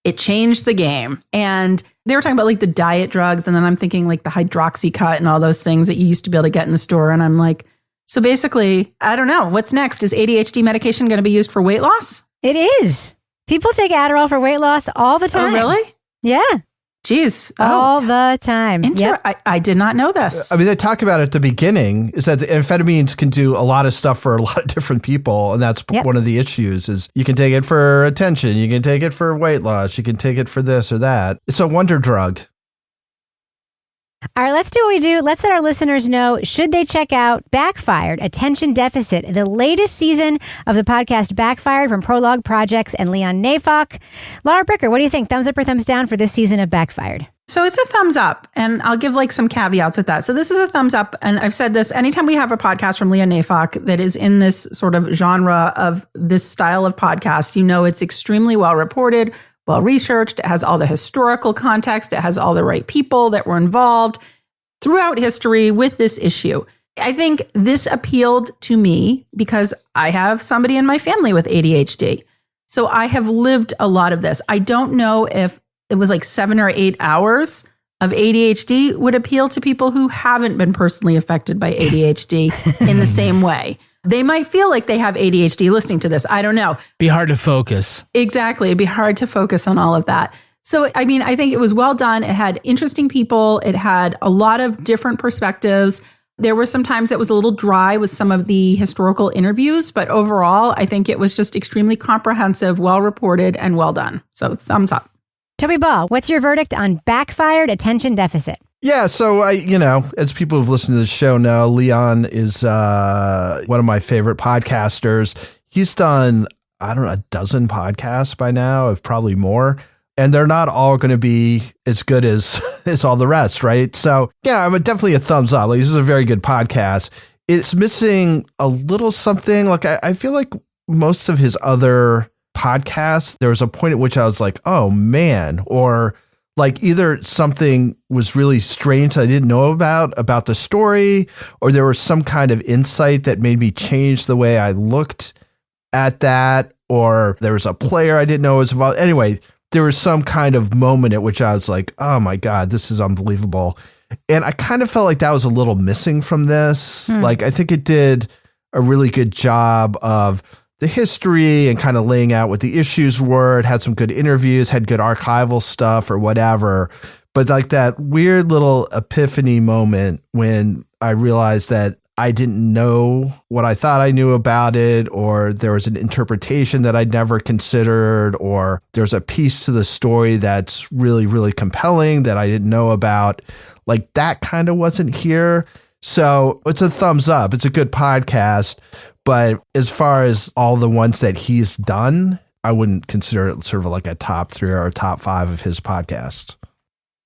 it changed the game. And they were talking about like the diet drugs. And then I'm thinking like the hydroxycut and all those things that you used to be able to get in the store. And I'm like, so basically, I don't know. What's next? Is ADHD medication going to be used for weight loss? It is. People take Adderall for weight loss all the time. Oh, really? Yeah. Jeez. All the time. Yep. I did not know this. I mean, they talk about it at the beginning is that the amphetamines can do a lot of stuff for a lot of different people. And that's one of the issues is you can take it for attention. You can take it for weight loss. You can take it for this or that. It's a wonder drug. All right, let's do what we do. Let's let our listeners know, should they check out Backfired, Attention Deficit, the latest season of the podcast Backfired from Prologue Projects and Leon Neyfakh. Laura Bricker, what do you think? Thumbs up or thumbs down for this season of Backfired? So it's a thumbs up, and I'll give like some caveats with that. So this is a thumbs up, and I've said this, anytime we have a podcast from Leon Neyfakh that is in this sort of genre of this style of podcast, you know it's extremely well reported, well researched. It has all the historical context. It has all the right people that were involved throughout history with this issue. I think this appealed to me because I have somebody in my family with ADHD. So I have lived a lot of this. I don't know if it was like 7 or 8 hours of ADHD would appeal to people who haven't been personally affected by ADHD in the same way. They might feel like they have ADHD listening to this. I don't know. Be hard to focus. Exactly. It'd be hard to focus on all of that. So, I mean, I think it was well done. It had interesting people. It had a lot of different perspectives. There were some times it was a little dry with some of the historical interviews, but overall, I think it was just extremely comprehensive, well reported, and well done. So thumbs up. Toby Ball, what's your verdict on Backfired Attention Deficit? Yeah, so as people who've listened to the show know, Leon is one of my favorite podcasters. He's done, a dozen podcasts by now, if probably more. And they're not all going to be as good as all the rest, right? So, yeah, I'm definitely a thumbs up. Like, this is a very good podcast. It's missing a little something. Like, I feel like most of his other podcasts, there was a point at which I was like, oh, man, or like either something was really strange I didn't know about the story, or there was some kind of insight that made me change the way I looked at that, or there was a player I didn't know was involved. Anyway, there was some kind of moment at which I was like, oh my God, this is unbelievable. And I kind of felt like that was a little missing from this. Like, I think it did a really good job of the history and kind of laying out what the issues were. It had some good interviews, had good archival stuff or whatever. But like that weird little epiphany moment when I realized that I didn't know what I thought I knew about it, or there was an interpretation that I'd never considered, or there's a piece to the story that's really, really compelling that I didn't know about. Like, that kind of wasn't here. So it's a thumbs up. It's a good podcast. But as far as all the ones that he's done, I wouldn't consider it sort of like a top 3 or a top 5 of his podcasts.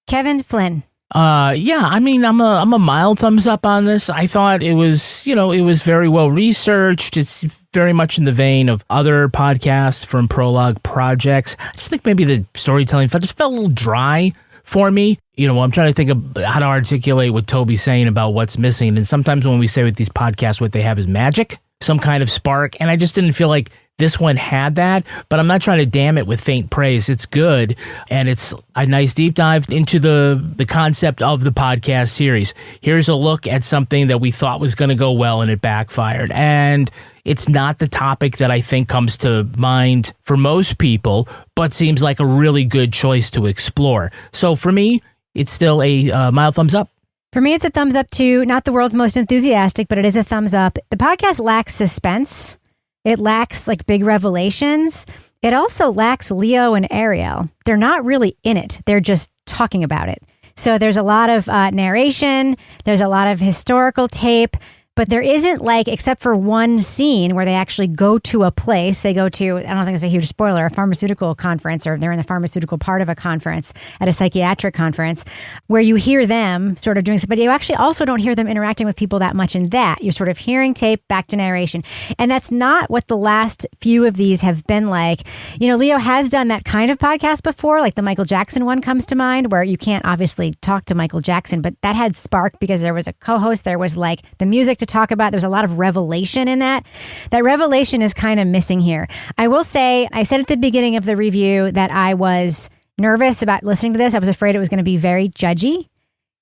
Kevin Flynn. Yeah, I mean, I'm a mild thumbs up on this. I thought it was, it was very well researched. It's very much in the vein of other podcasts from Prologue projects. I just think maybe the storytelling just felt a little dry for me. I'm trying to think of how to articulate what Toby's saying about what's missing. And sometimes when we say with these podcasts, what they have is magic, some kind of spark. And I just didn't feel like this one had that, but I'm not trying to damn it with faint praise. It's good, and it's a nice deep dive into the concept of the podcast series. Here's a look at something that we thought was going to go well, and it backfired. And it's not the topic that I think comes to mind for most people, but seems like a really good choice to explore. So for me, it's still a mild thumbs up. For me, it's a thumbs up too. Not the world's most enthusiastic, but it is a thumbs up. The podcast lacks suspense. It lacks like big revelations. It also lacks Leo and Arielle. They're not really in it. They're just talking about it. So there's a lot of narration. There's a lot of historical tape. But there isn't except for one scene where they actually go to a place. They go to, I don't think it's a huge spoiler, a pharmaceutical conference, or they're in the pharmaceutical part of a conference at a psychiatric conference where you hear them sort of doing something, but you actually also don't hear them interacting with people that much in that. You're sort of hearing tape back to narration. And that's not what the last few of these have been like. Leo has done that kind of podcast before, like the Michael Jackson one comes to mind, where you can't obviously talk to Michael Jackson, but that had spark because there was a co-host, there was the music to talk about. There's a lot of revelation in that. That revelation is kind of missing here. I will say, I said at the beginning of the review that I was nervous about listening to this. I was afraid it was going to be very judgy.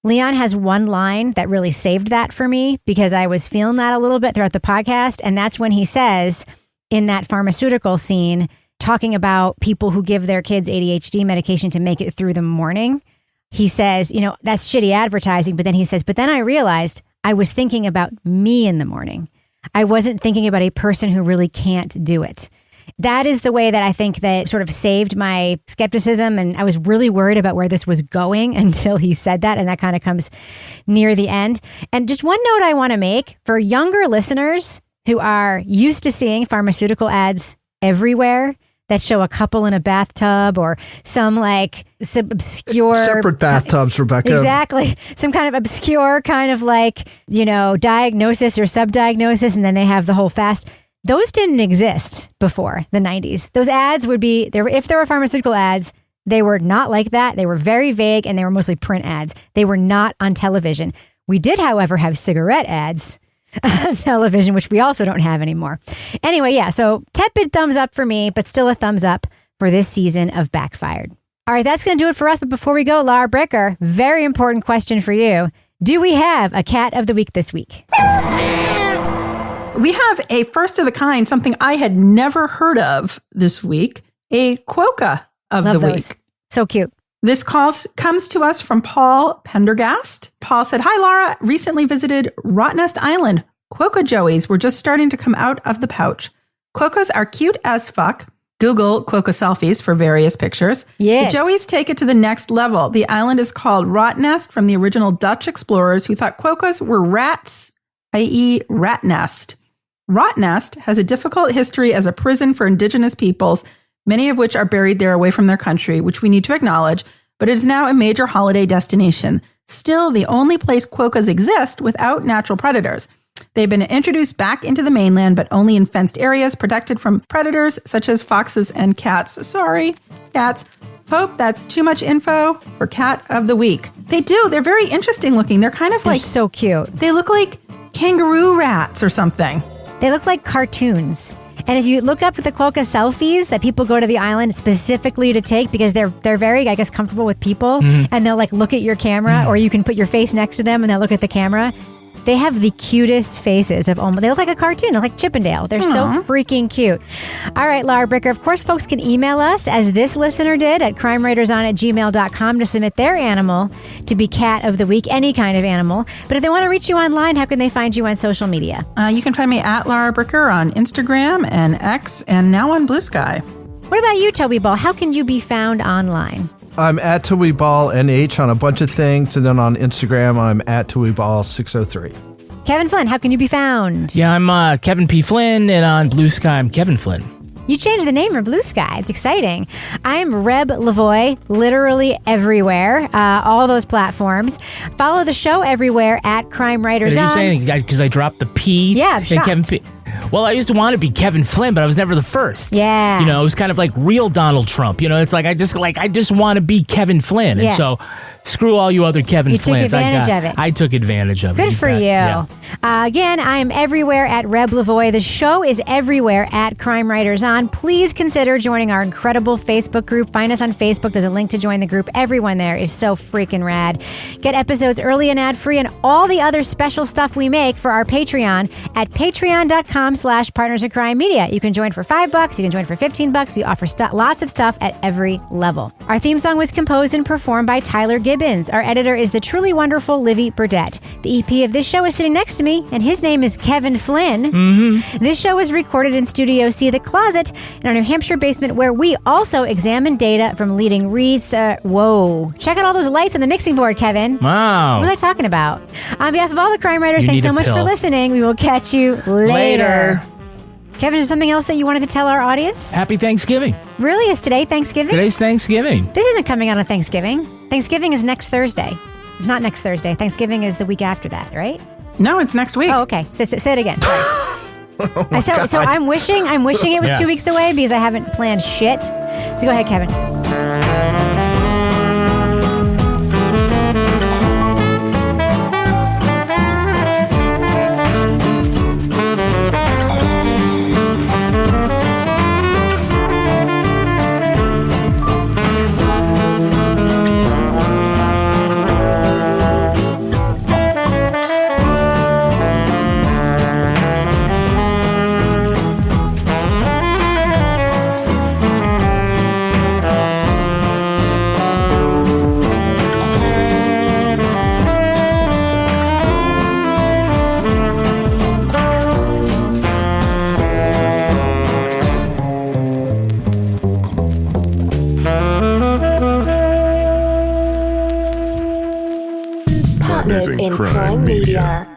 Leon has one line that really saved that for me because I was feeling that a little bit throughout the podcast. And that's when he says in that pharmaceutical scene, talking about people who give their kids ADHD medication to make it through the morning. He says, that's shitty advertising. But then he says, but then I realized I was thinking about me in the morning. I wasn't thinking about a person who really can't do it. That is the way that I think that sort of saved my skepticism. And I was really worried about where this was going until he said that. And that kind of comes near the end. And just one note I want to make for younger listeners who are used to seeing pharmaceutical ads everywhere that show a couple in a bathtub or some obscure separate bathtubs, Rebecca. Exactly. Some kind of obscure kind of diagnosis or subdiagnosis. And then they have the whole fast. Those didn't exist before the 90s. Those ads would be there. If there were pharmaceutical ads, they were not like that. They were very vague and they were mostly print ads. They were not on television. We did, however, have cigarette ads on television, which we also don't have anymore. Anyway, yeah, so tepid thumbs up for me, but still a thumbs up for this season of Backfired. All right, that's going to do it for us. But before we go, Laura Bricker, very important question for you. Do we have a cat of the week this week? we have a first of the kind, something I had never heard of this week, a quokka of Love the those. week. So cute. This comes to us from Paul Pendergast. Paul said, "Hi, Laura. Recently visited Rottnest Island. Quokka joeys were just starting to come out of the pouch. Quokkas are cute as fuck. Google quokka selfies for various pictures. Yes. The joeys take it to the next level. The island is called Rottnest from the original Dutch explorers who thought quokkas were rats, i.e. rat nest. Rottnest has a difficult history as a prison for indigenous peoples, many of which are buried there away from their country, which we need to acknowledge, but it is now a major holiday destination. Still, the only place quokkas exist without natural predators. They've been introduced back into the mainland, but only in fenced areas protected from predators such as foxes and cats. Sorry, cats. Hope that's too much info for Cat of the Week. They do. They're very interesting looking. They're kind of They're like so cute. They look like kangaroo rats or something. They look like cartoons. And if you look up the quokka selfies that people go to the island specifically to take because they're very, I guess, comfortable with people, and they'll like look at your camera, or you can put your face next to them and they'll look at the camera. They have the cutest faces of almost. They look like a cartoon. They look like Chippendale. They're so freaking cute. All right, Laura Bricker. Of course, folks can email us, as this listener did, at crimewriterson@gmail.com to submit their animal to be Cat of the Week, any kind of animal. But if they want to reach you online, how can they find you on social media? You can find me at Laura Bricker on Instagram and X, and now on Blue Sky. What about you, Toby Ball? How can you be found online? I'm at TobyBallNH on a bunch of things, and then on Instagram, I'm at TobyBall603. Kevin Flynn, how can you be found? Yeah, I'm Kevin P. Flynn, and on Blue Sky, I'm Kevin Flynn. You changed the name for Blue Sky. It's exciting. I'm Reb Lavoie, literally everywhere, all those platforms. Follow the show everywhere at Crime Writers Are you On. saying because I dropped the P? Yeah, I'm in shocked. Kevin P. Well, I used to want to be Kevin Flynn, but I was never the first. Yeah. You know, it was kind of like real Donald Trump. You know, it's like I just want to be Kevin Flynn. Yeah. And so screw all you other Kevin You took Flynn's. advantage of it. I took advantage of it. Good for bet. you. Yeah. Again, I am everywhere at Reb Lavoie. The show is everywhere at Crime Writers On. Please consider joining our incredible Facebook group. Find us on Facebook. There's a link to join the group. Everyone there is so freaking rad. Get episodes early and ad-free and all the other special stuff we make for our Patreon at patreon.com/Partners in Crime Media. You can join for $5. You can join for $15. We offer lots of stuff at every level. Our theme song was composed and performed by Tyler Gibbons. Our editor is the truly wonderful Livy Burdett. The EP of this show is sitting next to me, and his name is Kevin Flynn. Mm-hmm. This show was recorded in Studio C, The Closet, in our New Hampshire basement, where we also examine data from leading research. Whoa. Check out all those lights on the mixing board, Kevin. Wow. What was I talking about? On behalf of all the crime writers, You thanks need so a much for pill. listening. We will catch you later. Kevin, is there something else that you wanted to tell our audience? Happy Thanksgiving. Really? Is today Thanksgiving? Today's Thanksgiving. This isn't coming out on Thanksgiving. Thanksgiving is next Thursday. It's not next Thursday. Thanksgiving is the week after that, right? No, it's next week. Oh, okay. Say it again. Sorry. So I'm wishing it was 2 weeks away because I haven't planned shit. So go ahead, Kevin. Partners in Crime Media.